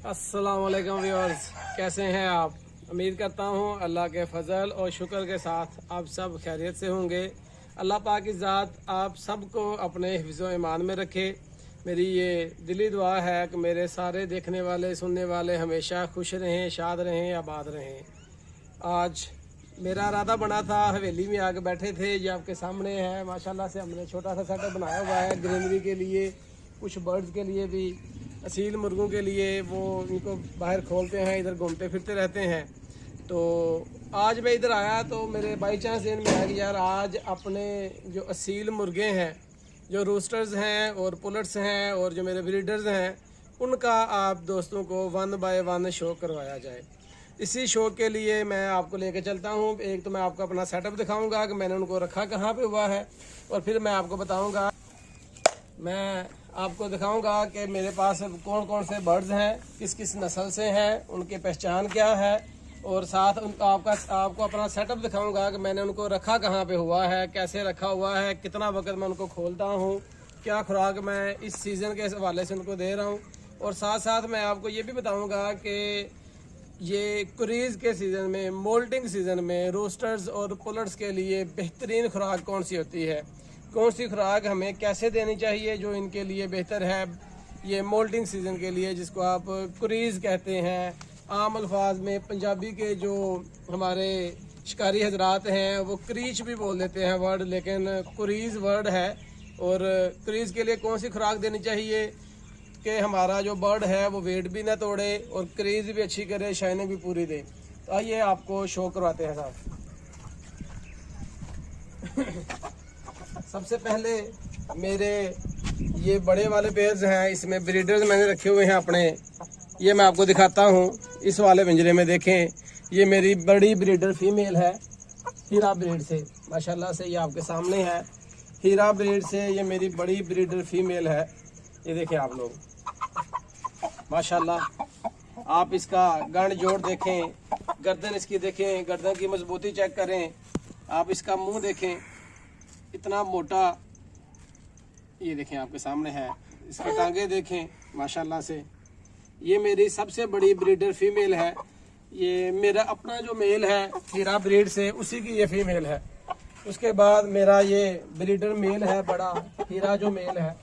अस्सलाम वालेकुम व्यूअर्स, कैसे हैं आप? उम्मीद करता हूँ अल्लाह के फजल और शुक्र के साथ आप सब खैरियत से होंगे। अल्लाह पाक की ज़ात आप सबको अपने हिफ्ज़ ईमान में रखे। मेरी ये दिली दुआ है कि मेरे सारे देखने वाले सुनने वाले हमेशा खुश रहें, शाद रहें, आबाद रहें। आज मेरा इरादा बना था, हवेली में आके बैठे थे, ये आपके सामने है। माशाल्लाह से हमने छोटा सा सेटअप बनाया हुआ है ग्रीनरी के लिए, कुछ बर्ड्स के लिए भी, असील मुर्गों के लिए। वो इनको बाहर खोलते हैं, इधर घूमते फिरते रहते हैं। तो आज मैं इधर आया तो मेरे बाई चांस ध्यान में आया कि यार आज अपने जो असील मुर्गे हैं, जो रूस्टर्स हैं और पुलट्स हैं और जो मेरे ब्रीडर्स हैं, उनका आप दोस्तों को 1 बाय 1 शो करवाया जाए। इसी शो के लिए मैं आपको लेकर चलता हूँ। एक तो मैं आपको अपना सेटअप दिखाऊंगा कि मैंने उनको रखा कहाँ पे हुआ है, और फिर मैं आपको बताऊंगा, मैं आपको दिखाऊंगा कि मेरे पास कौन कौन से बर्ड्स हैं, किस किस नस्ल से हैं, उनकी पहचान क्या है, और साथ उनका आपको अपना सेटअप दिखाऊंगा कि मैंने उनको रखा कहाँ पे हुआ है, कैसे रखा हुआ है, कितना वक्त मैं उनको खोलता हूँ, क्या खुराक मैं इस सीज़न के हवाले से उनको दे रहा हूँ। और साथ साथ मैं आपको ये भी बताऊँगा कि ये क्रीज़ के सीज़न में, मोल्टिंग सीज़न में रोस्टर्स और पुलट्स के लिए बेहतरीन खुराक कौन सी होती है, कौन सी खुराक हमें कैसे देनी चाहिए जो इनके लिए बेहतर है ये मोल्टिंग सीज़न के लिए, जिसको आप क्रीज़ कहते हैं। आम अल्फाज में पंजाबी के जो हमारे शिकारी हजरात हैं वो क्रीच भी बोल देते हैं वर्ड, लेकिन क्रीज़ वर्ड है। और क्रीज़ के लिए कौन सी खुराक देनी चाहिए कि हमारा जो बर्ड है वो वेट भी ना तोड़े और क्रीज़ भी अच्छी करे, शाइनिंग भी पूरी दे। तो आइए आपको शो करवाते हैं साहब। सबसे पहले मेरे ये बड़े वाले पेयर्स हैं, इसमें ब्रीडर्स मैंने रखे हुए हैं अपने, ये मैं आपको दिखाता हूँ। इस वाले पिंजरे में देखें, ये मेरी बड़ी ब्रीडर फीमेल है हीरा ब्रीड से। माशाल्लाह से ये आपके सामने है, हीरा ब्रीड से ये मेरी बड़ी ब्रीडर फीमेल है। ये देखें आप लोग, माशाल्लाह। आप इसका गंड जोड़ देखें, गर्दन इसकी देखें, गर्दन की मजबूती चेक करें, आप इसका मुंह देखें, इतना मोटा, ये देखें आपके सामने है। इसके टांगे देखें, माशाल्लाह से। ये मेरी सबसे बड़ी ब्रीडर फीमेल है। ये मेरा अपना जो मेल है हीरा ब्रीड से, उसी की ये फीमेल है। उसके बाद मेरा ये ब्रीडर मेल है बड़ा, हीरा जो मेल है,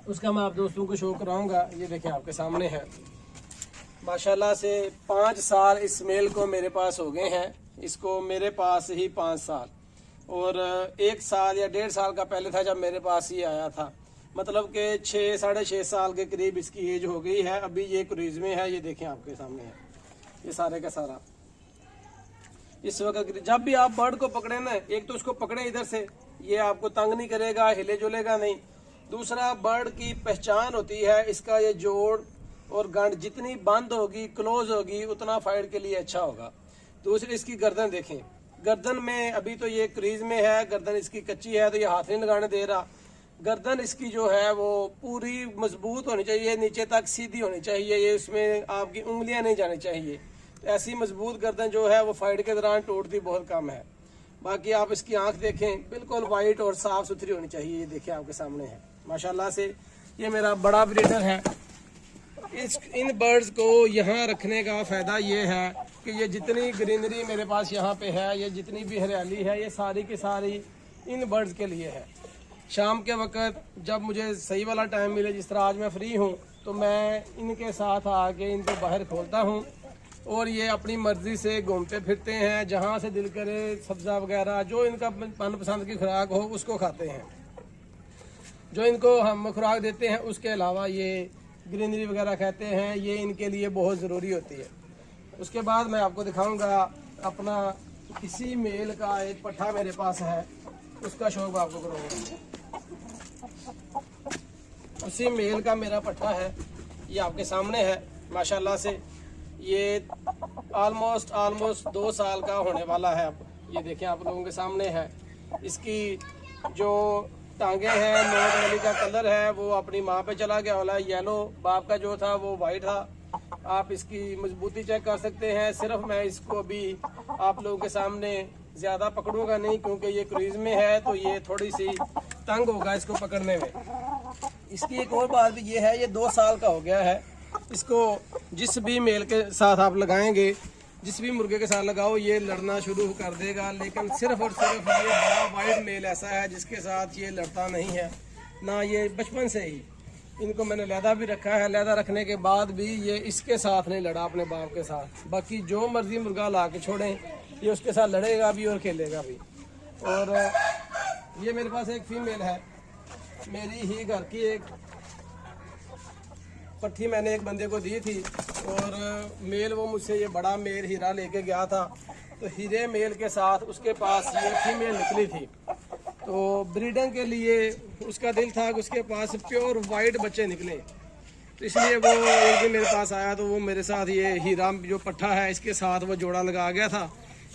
उसका मैं आप दोस्तों को शो कराऊंगा। ये देखें आपके सामने है। माशाल्लाह से 5 साल इस मेल को मेरे पास हो गए हैं, इसको मेरे पास ही 5 साल, और 1 साल या 1.5 साल का पहले था जब मेरे पास ही आया था। मतलब कि 6 साढ़े 6 साल के करीब इसकी एज हो गई है। अभी ये क्रूज में है, ये देखें आपके सामने है, ये सारे का सारा। इस वक्त जब भी आप बर्ड को पकड़े ना, एक तो उसको पकड़े इधर से, ये आपको तंग नहीं करेगा, हिले जुलेगा नहीं। दूसरा, बर्ड की पहचान होती है इसका ये जोड़ और गंड, जितनी बंद होगी, क्लोज होगी, उतना फाइट के लिए अच्छा होगा। दूसरी, इसकी गर्दन देखें, गर्दन में अभी तो ये क्रीज में है, गर्दन इसकी कच्ची है तो ये हाथ नहीं लगाने दे रहा। गर्दन इसकी जो है वो पूरी मजबूत होनी चाहिए, नीचे तक सीधी होनी चाहिए, ये इसमें आपकी उंगलियां नहीं जानी चाहिए। ऐसी मजबूत गर्दन जो है वो फाइट के दौरान टूटती बहुत कम है। बाकी आप इसकी आंख देखें, बिल्कुल वाइट और साफ सुथरी होनी चाहिए। ये देखिए आपके सामने है, माशाल्लाह से। ये मेरा बड़ा ब्रीडर है। इन बर्ड्स को यहाँ रखने का फ़ायदा ये है कि ये जितनी ग्रीनरी मेरे पास यहाँ पे है, ये जितनी भी हरियाली है, ये सारी की सारी इन बर्ड्स के लिए है। शाम के वक्त जब मुझे सही वाला टाइम मिले, जिस तरह आज मैं फ्री हूँ, तो मैं इनके साथ आके इनको बाहर खोलता हूँ और ये अपनी मर्ज़ी से घूमते फिरते हैं, जहाँ से दिल करे सब्ज़ा वगैरह जो इनका मनपसंद की खुराक हो उसको खाते हैं। जो इनको हम खुराक देते हैं उसके अलावा ये ग्रीनरी वगैरह कहते हैं, ये इनके लिए बहुत ज़रूरी होती है। उसके बाद मैं आपको दिखाऊंगा अपना इसी मेल का एक पट्ठा मेरे पास है, उसका शौक आपको करूँगा। उसी मेल का मेरा पट्ठा है, ये आपके सामने है। माशाल्लाह से ये ऑलमोस्ट 2 साल का होने वाला है अब। ये देखें आप लोगों के सामने है। इसकी जो टांगे हैं, नोट नली का कलर है वो अपनी माँ पे चला गया वाला, येलो, बाप का जो था वो वाइट था। आप इसकी मजबूती चेक कर सकते हैं। सिर्फ मैं इसको अभी आप लोगों के सामने ज़्यादा पकड़ूंगा नहीं, क्योंकि ये क्रूज में है तो ये थोड़ी सी तंग होगा इसको पकड़ने में। इसकी एक और बात भी ये है, ये 2 साल का हो गया है इसको जिस भी मेल के साथ आप लगाएंगे, जिस भी मुर्गे के साथ लगाओ, ये लड़ना शुरू कर देगा। लेकिन सिर्फ और सिर्फ ये बड़ा वाइट मेल ऐसा है जिसके साथ ये लड़ता नहीं है ना। ये बचपन से ही इनको मैंने लैदा भी रखा है, लैदा रखने के बाद भी ये इसके साथ नहीं लड़ा अपने बाप के साथ। बाकी जो मर्जी मुर्गा ला के छोड़ें, ये उसके साथ लड़ेगा भी और खेलेगा भी। और ये मेरे पास एक फीमेल है, मेरी ही घर की एक पट्टी मैंने एक बंदे को दी थी। और मेल वो मुझसे ये बड़ा मेल हीरा लेके गया था, तो हीरे मेल के साथ उसके पास ये फीमेल निकली थी। तो ब्रीडिंग के लिए उसका दिल था कि उसके पास प्योर वाइट बच्चे निकले, तो इसलिए वो एक दिन मेरे पास आया। तो वो मेरे साथ ये हीरा जो पट्ठा है इसके साथ वो जोड़ा लगा गया था।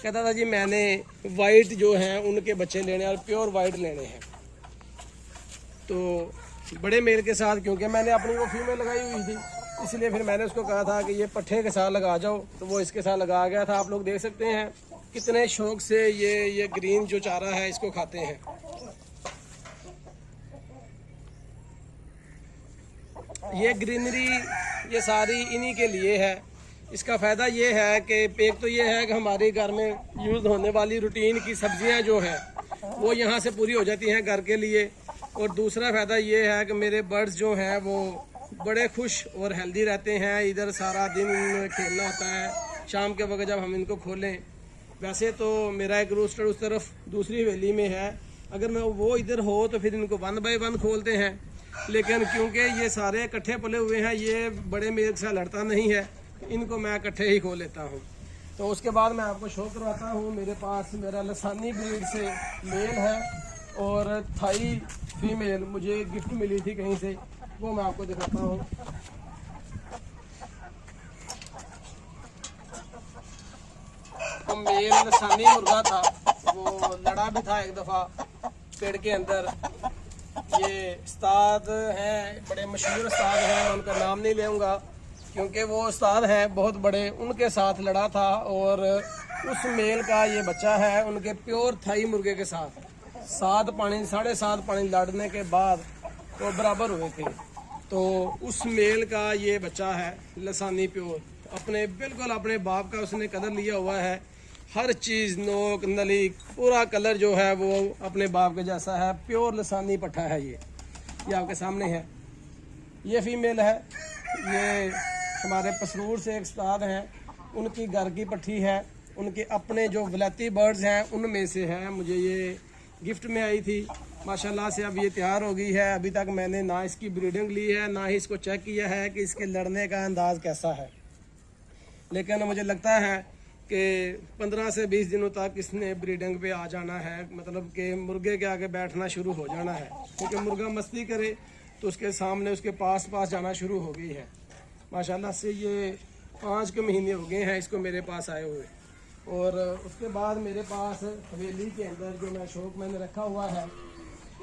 कहता था जी मैंने वाइट जो हैं उनके बच्चे लेने और प्योर वाइट लेने हैं। तो बड़े मेल के साथ, क्योंकि मैंने अपनी वो फीमेल लगाई हुई थी, इसलिए फिर मैंने उसको कहा था कि ये पट्ठे के साथ लगा जाओ, तो वो इसके साथ लगा गया था। आप लोग देख सकते हैं कितने शौक से ये ग्रीन जो चारा है इसको खाते हैं। ये ग्रीनरी ये सारी इन्हीं के लिए है। इसका फ़ायदा ये है कि एक तो ये है कि हमारे घर में यूज़ होने वाली रूटीन की सब्जियां जो है वो यहाँ से पूरी हो जाती हैं घर के लिए। और दूसरा फ़ायदा ये है कि मेरे बर्ड्स जो हैं वो बड़े खुश और हेल्दी रहते हैं। इधर सारा दिन खेलना होता है, शाम के वक्त जब हम इनको खोलें। वैसे तो मेरा एक रोस्टर उस तरफ दूसरी हवेली में है, अगर मैं वो इधर हो तो फिर इनको 1 बाय 1 खोलते हैं। लेकिन क्योंकि ये सारे इकट्ठे पले हुए हैं, ये बड़े मेल से लड़ता नहीं है, इनको मैं इकट्ठे ही खोल लेता हूँ। तो उसके बाद मैं आपको शो करवाता हूँ। मेरे पास मेरा लसानी ब्रीड से मेल है और थाई फीमेल मुझे गिफ्ट मिली थी कहीं से, वो मैं आपको दिखाता हूँ। तो मेल लसानी मुर्गा था, वो लड़ा भी था एक दफ़ा पेड़ के अंदर। ये उस्ताद हैं, बड़े मशहूर उस्ताद हैं, मैं उनका नाम नहीं लूँगा क्योंकि वो उस्ताद हैं बहुत बड़े, उनके साथ लड़ा था। और उस मेल का ये बच्चा है उनके प्योर थाई मुर्गे के साथ। 7 पानी 7.5 पानी लड़ने के बाद वो बराबर हुए थे। तो उस मेल का ये बच्चा है लसानी प्योर, अपने बिल्कुल अपने बाप का उसने कदर लिया हुआ है। हर चीज़, नोक नली, पूरा कलर जो है वो अपने बाप के जैसा है। प्योर लसानी पट्ठा है ये आपके सामने है। ये फीमेल है, ये हमारे पसरूर से एक उस्ताद हैं, उनकी घर की पट्टी है। उनके अपने जो वलायती बर्ड्स हैं उनमें से है, मुझे ये गिफ्ट में आई थी। माशाल्लाह से अब ये तैयार हो गई है। अभी तक मैंने ना इसकी ब्रीडिंग ली है, ना ही इसको चेक किया है कि इसके लड़ने का अंदाज़ कैसा है। लेकिन मुझे लगता है कि 15 से 20 दिनों तक इसने ब्रीडिंग पे आ जाना है, मतलब कि मुर्गे के आगे बैठना शुरू हो जाना है। क्योंकि मुर्गा मस्ती करे तो उसके सामने उसके पास जाना शुरू हो गई है। माशाल्लाह से ये 5 के महीने हो गए हैं इसको मेरे पास आए हुए। और उसके बाद मेरे पास हवेली के अंदर जो मैं शौक मैंने रखा हुआ है,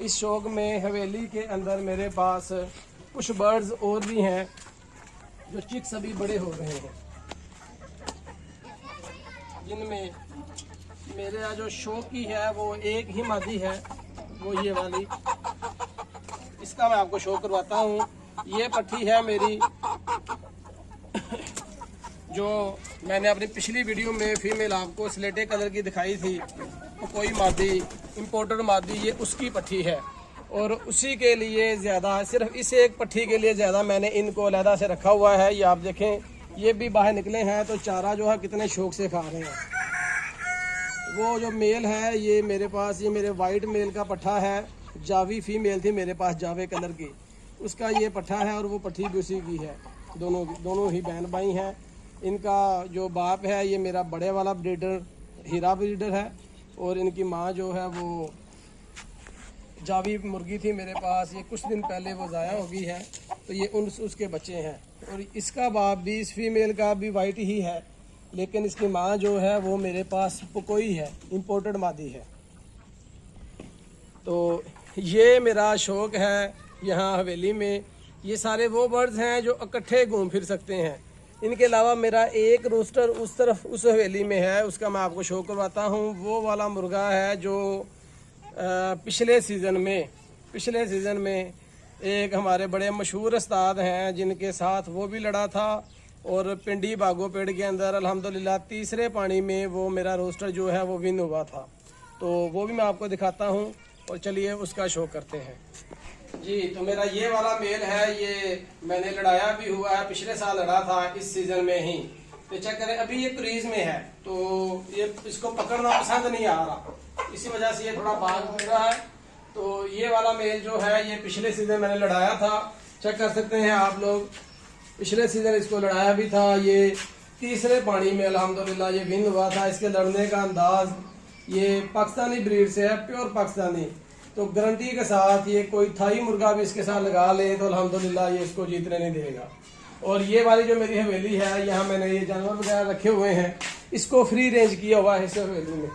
इस शौक में हवेली के अंदर मेरे पास कुछ बर्ड्स और भी हैं जो चिक्स अभी बड़े हो रहे हैं, जिनमें मेरा जो शौकी है वो एक ही मादी है, वो ये वाली। इसका मैं आपको शो करवाता हूँ। ये पट्टी है मेरी जो मैंने अपनी पिछली वीडियो में फीमेल आपको स्लेटे कलर की दिखाई थी, तो कोई मादी इम्पोर्टेड मादी ये उसकी पट्टी है। और उसी के लिए ज़्यादा, सिर्फ इस एक पट्टी के लिए ज़्यादा मैंने इनको अलहदा से रखा हुआ है। ये आप देखें, ये भी बाहर निकले हैं तो चारा जो है कितने शौक से खा रहे हैं। वो जो मेल है ये मेरे पास, ये मेरे वाइट मेल का पट्ठा है। जावी फीमेल थी मेरे पास जावे कलर की, उसका ये पट्ठा है और वो पट्टी भी उसी की है। दोनों ही बहन भाई हैं। इनका जो बाप है ये मेरा बड़े वाला ब्रीडर हीरा ब्रीडर है, और इनकी माँ जो है वो जावी मुर्गी थी मेरे पास। ये कुछ दिन पहले वो ज़ाया हो गई है, तो ये उसके बच्चे हैं। और इसका बाप भी, इस फीमेल का भी वाइट ही है, लेकिन इसकी माँ जो है वो मेरे पास पुकोई है, इम्पोर्टेड मादी है। तो ये मेरा शौक़ है यहाँ हवेली में। ये सारे वो बर्ड्स हैं जो इकट्ठे घूम फिर सकते हैं। इनके अलावा मेरा एक रोस्टर उस तरफ उस हवेली में है, उसका मैं आपको शो करवाता हूँ। वो वाला मुर्गा है जो पिछले सीज़न में एक हमारे बड़े मशहूर उस्ताद हैं जिनके साथ वो भी लड़ा था, और पिंडी बागोपेड़ के अंदर अल्हम्दुलिल्लाह तीसरे पानी में वो मेरा रोस्टर जो है वो विन हुआ था। तो वो भी मैं आपको दिखाता हूँ, और चलिए उसका शो करते हैं जी। तो मेरा ये वाला मेल है, ये मैंने लड़ाया भी हुआ है, पिछले साल लड़ा था इस सीजन में ही। तो चेक करें, अभी ये क्रीज में है तो ये इसको पकड़ना पसंद नहीं आ रहा, इसी वजह से ये थोड़ा भाग रहा है। तो ये वाला मेल जो है ये पिछले सीजन मैंने लड़ाया था, चेक कर सकते हैं आप लोग, पिछले सीजन इसको लड़ाया भी था। ये तीसरे पानी में अल्हम्दुलिल्लाह ये विन हुआ था। इसके लड़ने का अंदाज, ये पाकिस्तानी ब्रीड से है, प्योर पाकिस्तानी। तो गारंटी के साथ ये कोई थाई मुर्गा भी इसके साथ लगा ले तो अल्हम्दुलिल्लाह ये इसको जीतने नहीं देगा। और ये वाली जो मेरी हवेली है, यहाँ मैंने ये जानवर वगैरह रखे हुए हैं, इसको फ्री रेंज किया हुआ है इस हवेली में,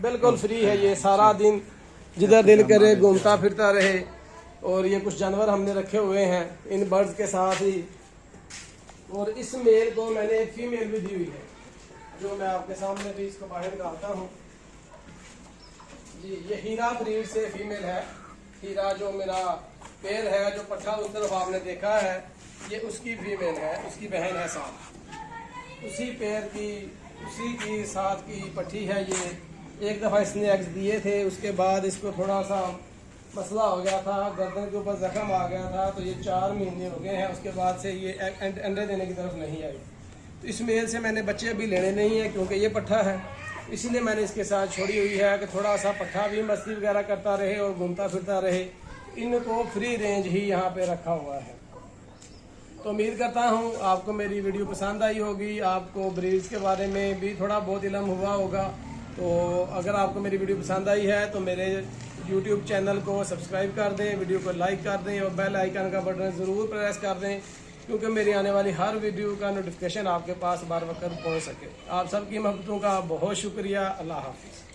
बिल्कुल फ्री है। ये सारा दिन जिधर दिल करे घूमता फिरता रहे। और ये कुछ जानवर हमने रखे हुए हैं इन बर्ड्स के साथ ही। और इस मेल को मैंने एक फीमेल भी दी हुई है, जो मैं आपके सामने भी इसको बाहर निकालता हूँ जी। ये हीरा ब्रीड से फीमेल है। हीरा जो मेरा पेड़ है, जो पट्टा उस तरफ आपने देखा है, ये उसकी फीमेल है, उसकी बहन है साथ, उसी पेड़ की, उसी की साथ की पट्टी है ये। एक दफ़ा इसने एग्स दिए थे, उसके बाद इसको थोड़ा सा मसला हो गया था, गर्दन के ऊपर जख्म आ गया था, तो ये 4 महीने हो गए हैं, उसके बाद से ये अंडे देने की तरफ नहीं आई। तो इस मेल से मैंने बच्चे अभी लेने नहीं है क्योंकि ये पट्ठा है, इसीलिए मैंने इसके साथ छोड़ी हुई है कि थोड़ा सा पट्ठा भी मस्ती वगैरह करता रहे और घूमता फिरता रहे। इनको फ्री रेंज ही यहाँ पे रखा हुआ है। तो उम्मीद करता हूँ आपको मेरी वीडियो पसंद आई होगी, आपको ब्रीड्स के बारे में भी थोड़ा बहुत इल्म हुआ होगा। तो अगर आपको मेरी वीडियो पसंद आई है तो मेरे YouTube चैनल को सब्सक्राइब कर दें, वीडियो को लाइक कर दें और बेल आइकन का बटन ज़रूर प्रेस कर दें, क्योंकि मेरी आने वाली हर वीडियो का नोटिफिकेशन आपके पास बार वक्त पहुँच सके। आप सबकी मोहब्बतों का बहुत शुक्रिया। अल्लाह हाफिज़।